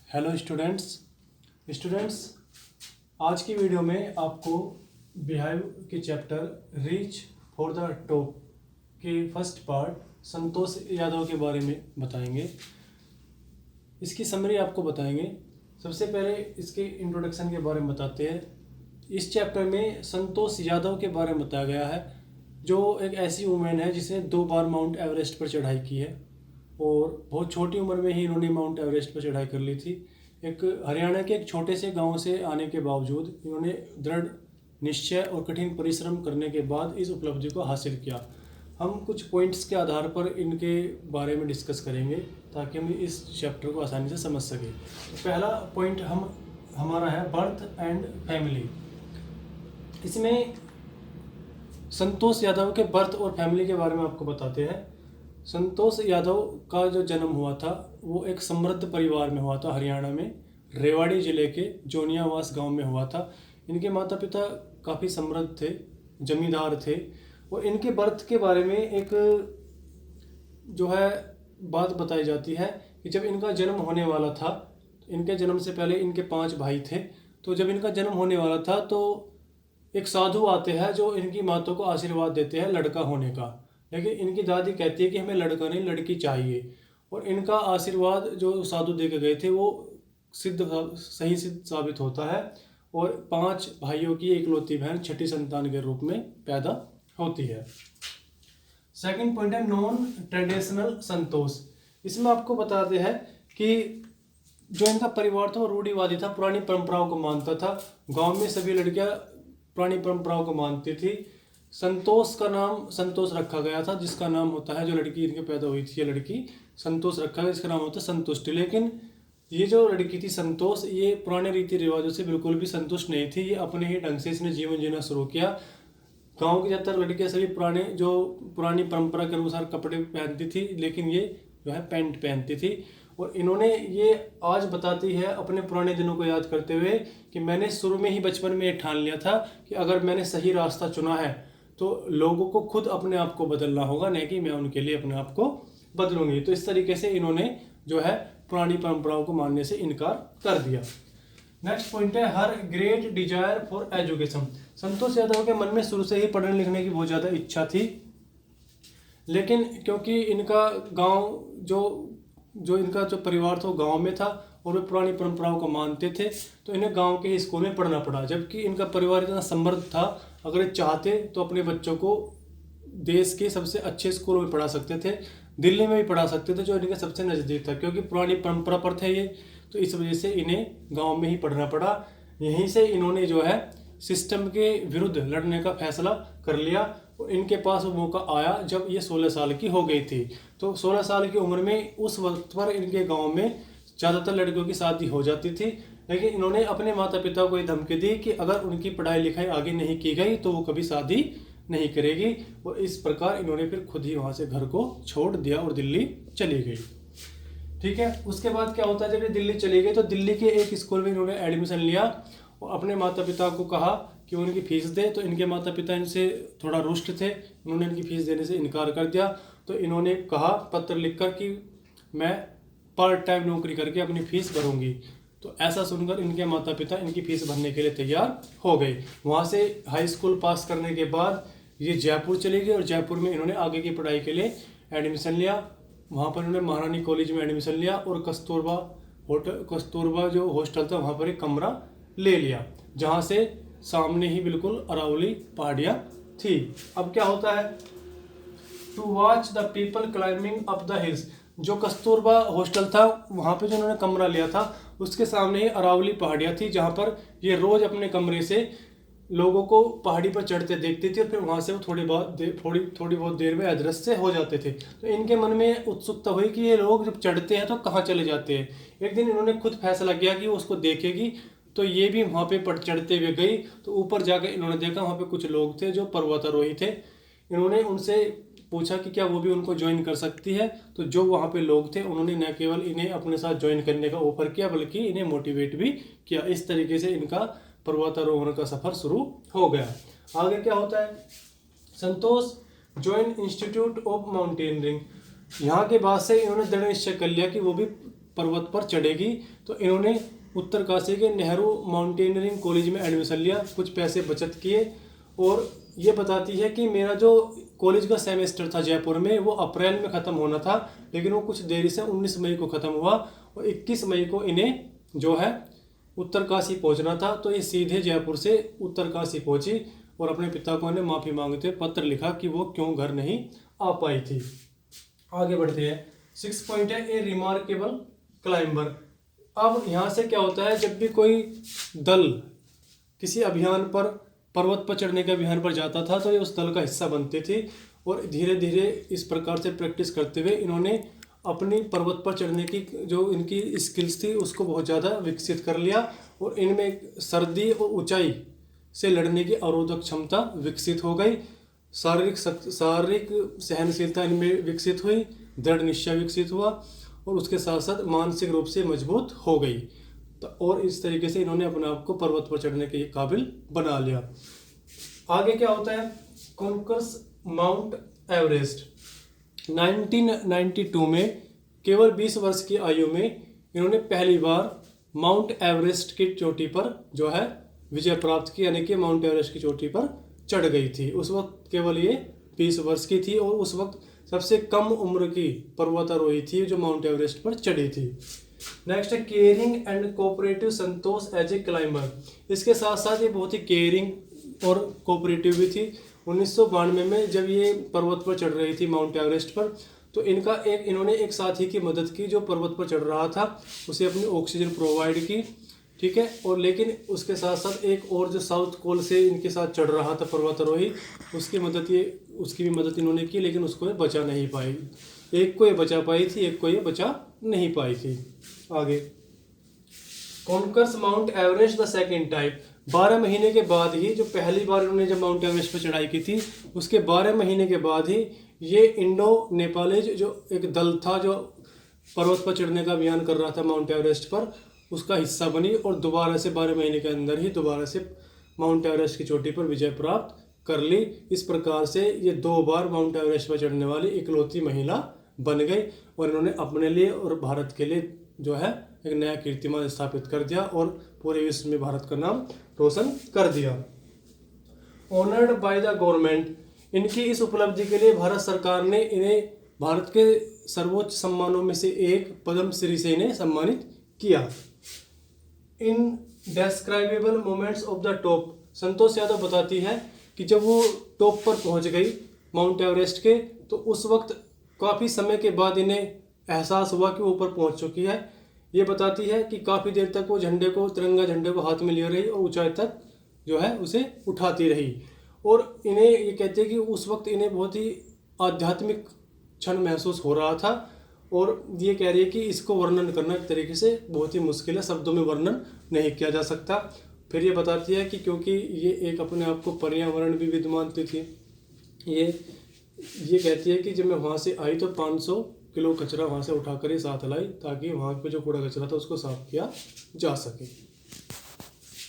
Hello students आज की video में आपको बिहाइव के chapter reach for the top के फर्स्ट पार्ट संतोष यादव के बारे में बताएंगे। इसकी समरी आपको बताएंगे। सबसे पहले इसके इंट्रोडक्शन के बारे में बताते हैं। इस चैप्टर में संतोष यादव के बारे में बताया गया है, जो एक ऐसी वुमेन है जिसने 2 बार माउंट एवरेस्ट पर चढ़ाई की है और बहुत छोटी उम्र में ही इन्होंने माउंट एवरेस्ट पर चढ़ाई कर ली थी। एक हरियाणा के एक छोटे से गांव से आने के बावजूद इन्होंने दृढ़ निश्चय और कठिन परिश्रम करने के बाद इस उपलब्धि को हासिल किया। हम कुछ पॉइंट्स के आधार पर इनके बारे में डिस्कस करेंगे ताकि हम इस चैप्टर को आसानी से समझ सकें। तो पहला पॉइंट हमारा है बर्थ एंड फैमिली। इसमें संतोष यादव के बर्थ और फैमिली के बारे में आपको बताते हैं। संतोष यादव का जो जन्म हुआ था वो एक समृद्ध परिवार में हुआ था। हरियाणा में रेवाड़ी ज़िले के जोनियावास गांव में हुआ था। इनके माता पिता काफ़ी समृद्ध थे, जमींदार थे। और इनके बर्थ के बारे में एक जो है बात बताई जाती है कि जब इनका जन्म होने वाला था, इनके जन्म से पहले इनके 5 भाई थे। तो जब इनका जन्म होने वाला था तो एक साधु आते हैं जो इनकी माता को आशीर्वाद देते हैं लड़का होने का। लेकिन इनकी दादी कहती है कि हमें लड़का नहीं लड़की चाहिए। और इनका आशीर्वाद जो साधु दे के गए थे वो सही सिद्ध साबित होता है और 5 भाइयों की इकलौती बहन छठी संतान के रूप में पैदा होती है। सेकंड पॉइंट है नॉन ट्रेडिशनल संतोष। इसमें आपको बताते हैं कि जो इनका परिवार था वो रूढ़िवादी था, पुरानी परंपराओं को मानता था। गाँव में सभी लड़कियाँ पुरानी परंपराओं को मानती थी। संतोष का नाम संतोष रखा गया था, जिसका नाम होता है, जो लड़की इनके पैदा हुई थी ये लड़की संतोष रखा गया, इसका नाम होता है संतुष्टि। लेकिन ये जो लड़की थी संतोष, ये पुराने रीति रिवाजों से बिल्कुल भी संतुष्ट नहीं थी। ये अपने ही ढंग से इसने जीवन जीना शुरू किया। गांव की ज़्यादातर लड़कियां सभी पुरानी परंपरा के अनुसार कपड़े पहनती थी, लेकिन ये जो है पैंट पहनती थी। और इन्होंने ये आज बताती है अपने पुराने दिनों को याद करते हुए कि मैंने शुरू में ही बचपन में ये ठान लिया था कि अगर मैंने सही रास्ता चुना है तो लोगों को खुद अपने आप को बदलना होगा, नहीं कि मैं उनके लिए अपने आप को बदलूंगी। तो इस तरीके से इन्होंने जो है पुरानी परंपराओं को मानने से इनकार कर दिया। नेक्स्ट पॉइंट है हर great desire for education. Santosh Yadav के मन में शुरू से ही पढ़ने लिखने की बहुत ज़्यादा इच्छा थी, लेकिन क्योंकि इनका गाँव जो इनका जो परिवार था वो गाँव में था और वे पुरानी परंपराओं को मानते थे, तो इन्हें गांव के ही स्कूल में पढ़ना पड़ा। जबकि इनका परिवार इतना समृद्ध था, अगर ये चाहते तो अपने बच्चों को देश के सबसे अच्छे स्कूलों में पढ़ा सकते थे, दिल्ली में भी पढ़ा सकते थे जो इनके सबसे नज़दीक था। क्योंकि पुरानी परंपरा पर थे ये, तो इस वजह से इन्हें गाँव में ही पढ़ना पड़ा। यहीं से इन्होंने जो है सिस्टम के विरुद्ध लड़ने का फैसला कर लिया और इनके पास वो मौका आया जब ये 16 साल की हो गई थी। तो 16 साल की उम्र में उस वक्त पर इनके गांव में ज़्यादातर लड़कियों की शादी हो जाती थी। लेकिन इन्होंने अपने माता पिता को ये धमकी दी कि अगर उनकी पढ़ाई लिखाई आगे नहीं की गई तो वो कभी शादी नहीं करेगी। और इस प्रकार इन्होंने फिर खुद ही वहाँ से घर को छोड़ दिया और दिल्ली चली गई। ठीक है, उसके बाद क्या होता है, जब ये दिल्ली चली गई तो दिल्ली के एक स्कूल में इन्होंने एडमिशन लिया और अपने माता पिता को कहा कि उनकी फ़ीस दे। तो इनके माता पिता इनसे थोड़ा रुष्ट थे, उन्होंने इनकी फ़ीस देने से इनकार कर दिया। तो इन्होंने कहा पत्र लिखकर कि मैं पार्ट टाइम नौकरी करके अपनी फ़ीस भरूंगी। तो ऐसा सुनकर इनके माता पिता इनकी फ़ीस भरने के लिए तैयार हो गए। वहाँ से हाई स्कूल पास करने के बाद ये जयपुर चले गए और जयपुर में इन्होंने आगे की पढ़ाई के लिए एडमिशन लिया। वहाँ पर इन्होंने महारानी कॉलेज में एडमिशन लिया और कस्तूरबा जो हॉस्टल था वहाँ पर एक कमरा ले लिया, जहाँ से सामने ही बिल्कुल अरावली पहाड़ियाँ थी। अब क्या होता है, to watch the people climbing up the hills. जो कस्तूरबा हॉस्टल था वहाँ पे जो उन्होंने कमरा लिया था उसके सामने ही अरावली पहाड़ियाँ थी, जहाँ पर ये रोज़ अपने कमरे से लोगों को पहाड़ी पर चढ़ते देखती थी और फिर वहाँ से वो थोड़ी बहुत देर में अदृश्य हो जाते थे। तो इनके मन में उत्सुकता हुई कि ये लोग जब चढ़ते हैं तो कहाँ चले जाते हैं। एक दिन इन्होंने खुद फैसला किया कि वो उसको देखेगी, तो ये भी वहाँ पे चढ़ते हुए गई। तो ऊपर जाकर इन्होंने देखा वहाँ पे कुछ लोग थे जो पर्वतारोही थे। इन्होंने उनसे पूछा कि क्या वो भी उनको ज्वाइन कर सकती है। तो जो वहाँ पे लोग थे उन्होंने न केवल इन्हें अपने साथ ज्वाइन करने का ऑफर किया बल्कि इन्हें मोटिवेट भी किया। इस तरीके से इनका पर्वतारोहण का सफ़र शुरू हो गया। आगे क्या होता है, संतोष ज्वाइन इंस्टीट्यूट ऑफ माउंटेनियरिंग। यहाँ के बाद से इन्होंने दृढ़ निश्चय कर लिया कि वो भी पर्वत पर चढ़ेगी। तो इन्होंने उत्तरकाशी के नेहरू माउंटेनियरिंग कॉलेज में एडमिशन लिया, कुछ पैसे बचत किए। और ये बताती है कि मेरा जो कॉलेज का सेमेस्टर था जयपुर में वो अप्रैल में ख़त्म होना था, लेकिन वो कुछ देरी से 19 मई को ख़त्म हुआ और 21 मई को इन्हें जो है उत्तरकाशी पहुंचना था। तो ये सीधे जयपुर से उत्तरकाशी पहुंची और अपने पिता को इन्हें माफ़ी मांगते पत्र लिखा कि वो क्यों घर नहीं आ पाई थी। आगे बढ़ते हैं। 6 पॉइंट है ए रिमार्केबल क्लाइंबर। अब यहाँ से क्या होता है, जब भी कोई दल किसी अभियान पर पर्वत पर चढ़ने के अभियान पर जाता था तो ये उस दल का हिस्सा बनते थे और धीरे धीरे इस प्रकार से प्रैक्टिस करते हुए इन्होंने अपनी पर्वत पर चढ़ने की जो इनकी स्किल्स थी उसको बहुत ज़्यादा विकसित कर लिया और इनमें सर्दी और ऊंचाई से लड़ने की अवरोधक क्षमता विकसित हो गई। शारीरिक सहनशीलता इनमें विकसित हुई, दृढ़ निश्चय विकसित हुआ और उसके साथ साथ मानसिक रूप से मजबूत हो गई। और इस तरीके से इन्होंने अपने आप को पर्वत पर चढ़ने के काबिल बना लिया। आगे क्या होता है, कॉन्कर्स माउंट एवरेस्ट। 1992 में केवल 20 वर्ष की आयु में इन्होंने पहली बार माउंट एवरेस्ट की चोटी पर जो है विजय प्राप्त की, यानी कि माउंट एवरेस्ट की चोटी पर चढ़ गई थी। उस वक्त केवल ये 20 वर्ष की थी और उस वक्त सबसे कम उम्र की पर्वतारोही थी जो माउंट एवरेस्ट पर चढ़ी थी। नेक्स्ट है caring and cooperative Santosh as a climber. इसके साथ साथ ये बहुत ही केयरिंग और कोऑपरेटिव भी थी। 1992 में जब ये पर्वत पर चढ़ रही थी माउंट एवरेस्ट पर, तो इन्होंने एक साथी की मदद की जो पर्वत पर चढ़ रहा था, उसे अपनी ऑक्सीजन प्रोवाइड की, ठीक है। और लेकिन उसके साथ साथ एक और जो साउथ पोल से इनके साथ चढ़ रहा था पर्वतारोही, उसकी भी मदद इन्होंने की, लेकिन उसको ये बचा नहीं पाई। एक को ये बचा पाई थी, एक को ये बचा नहीं पाई थी। आगे conquers mount Everest the second type. 12 महीने के बाद ही, जो पहली बार इन्होंने जब माउंट एवरेस्ट पर चढ़ाई की थी उसके 12 महीने के बाद ही ये इंडो नेपालीज जो एक दल था जो पर्वत पर चढ़ने का अभियान कर रहा था माउंट एवरेस्ट पर, उसका हिस्सा बनी और दोबारा से 12 महीने के अंदर ही दोबारा से माउंट एवरेस्ट की चोटी पर विजय प्राप्त कर ली। इस प्रकार से ये 2 बार माउंट एवरेस्ट पर चढ़ने वाली इकलौती महिला बन गई और इन्होंने अपने लिए और भारत के लिए जो है एक नया कीर्तिमान स्थापित कर दिया और पूरे विश्व में भारत का नाम रोशन कर दिया। Honoured by the government. इनकी इस उपलब्धि के लिए भारत सरकार ने इन्हें भारत के सर्वोच्च सम्मानों में से एक पद्म श्री से इन्हें सम्मानित किया। इन डेस्क्राइबेबल moments of the top. Santosh Yadav बताती है कि जब वो टॉप पर पहुंच गई माउंट एवरेस्ट के, तो उस वक्त काफ़ी समय के बाद इन्हें एहसास हुआ कि वो ऊपर पहुंच चुकी है। ये बताती है कि काफ़ी देर तक वो तिरंगा झंडे को हाथ में लिए रही और ऊंचाई तक जो है उसे उठाती रही। और इन्हें ये कहते हैं कि उस वक्त इन्हें बहुत ही आध्यात्मिक क्षण महसूस हो रहा था और ये कह रही है कि इसको वर्णन करना एक तरीके से बहुत ही मुश्किल है, शब्दों में वर्णन नहीं किया जा सकता। फिर ये बताती है कि क्योंकि ये एक अपने आप को पर्यावरण भी विद मानती थी, ये कहती है कि जब मैं वहाँ से आई तो 500 किलो कचरा वहाँ से उठाकर ही साथ लाई ताकि वहाँ पे जो कूड़ा कचरा था उसको साफ किया जा सके।